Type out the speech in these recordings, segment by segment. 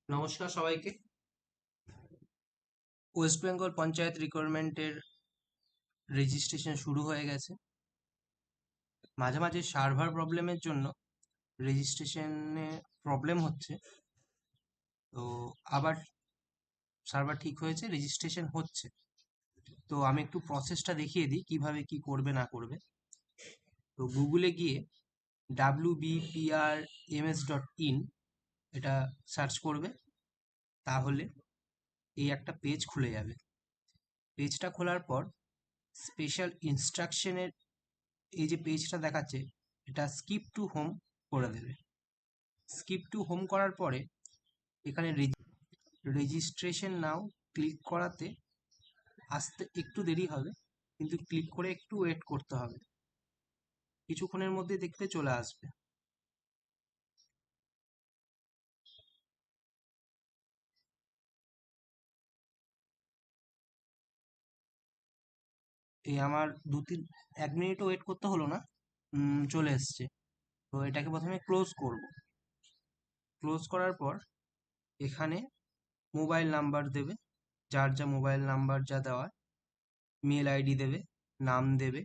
নমস্কার সবাইকে। West Bengal panchayat রিক্রুটমেন্টের registration শুরু হয়ে গেছে। মাঝে মাঝে সার্ভার প্রবলেমের জন্য রেজিস্ট্রেশনে প্রবলেম হচ্ছে, তো আবার সার্ভার ঠিক হয়েছে, রেজিস্ট্রেশন হচ্ছে। তো আমি একটু প্রসেসটা দেখিয়ে দিই কিভাবে কি করবে না করবে। তো গুগলে গিয়ে wbprms.in এটা সার্চ করবে, তাহলে এই একটা পেজ খুলে যাবে। পেজটা খোলার পর স্পেশাল ইনস্ট্রাকশনের এই যে পেজটা দেখাচ্ছে, এটা স্কিপ টু হোম করে দেবে। স্কিপ টু হোম করার পরে এখানে রেজিস্ট্রেশন নাও ক্লিক করাতে আসতে একটু দেরি হবে, কিন্তু ক্লিক করে একটু ওয়েট করতে হবে, কিছুক্ষণের মধ্যে দেখতে চলে আসবে। এই আমার 1 মিনিটও ওয়েট করতে হলো না, চলে এসছে। তো এটাকে প্রথমে ক্লোজ করব। ক্লোজ করার পর এখানে মোবাইল নাম্বার দেবে, যার যা মোবাইল নাম্বার যা দেওয়া, মেল আইডি দেবে, নাম দেবে,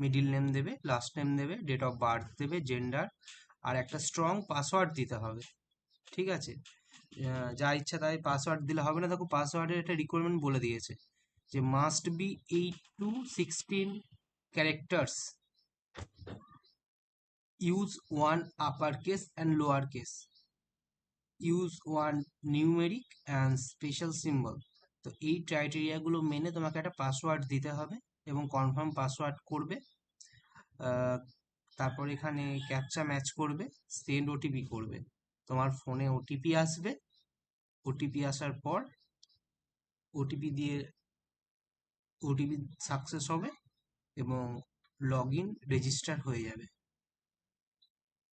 মিডিল নেম দেবে, লাস্ট নেম দেবে, ডেট অফ বার্থ দেবে, জেন্ডার, আর একটা স্ট্রং পাসওয়ার্ড দিতে হবে। ঠিক আছে? যা ইচ্ছা তাই পাসওয়ার্ড দিলে হবে না। দেখো, পাসওয়ার্ডের একটা রিকোয়ারমেন্ট বলে দিয়েছে যে must be 8 to 16 characters, use one upper case and lower case, use one numeric and special symbol. তো এই ক্রাইটেরিয়াগুলো মেনে তোমাকে একটা পাসওয়ার্ড দিতে হবে এবং কনফার্ম পাসওয়ার্ড করবে। তারপর এখানে ক্যাপচা ম্যাচ করবে, সেন্ড ওটিপি করবে। তোমার ফোনে ওটিপি আসবে, ওটিপি আসার পর ওটিপি সাকসেস হবে এবং লগ ইন রেজিস্টার হয়ে যাবে।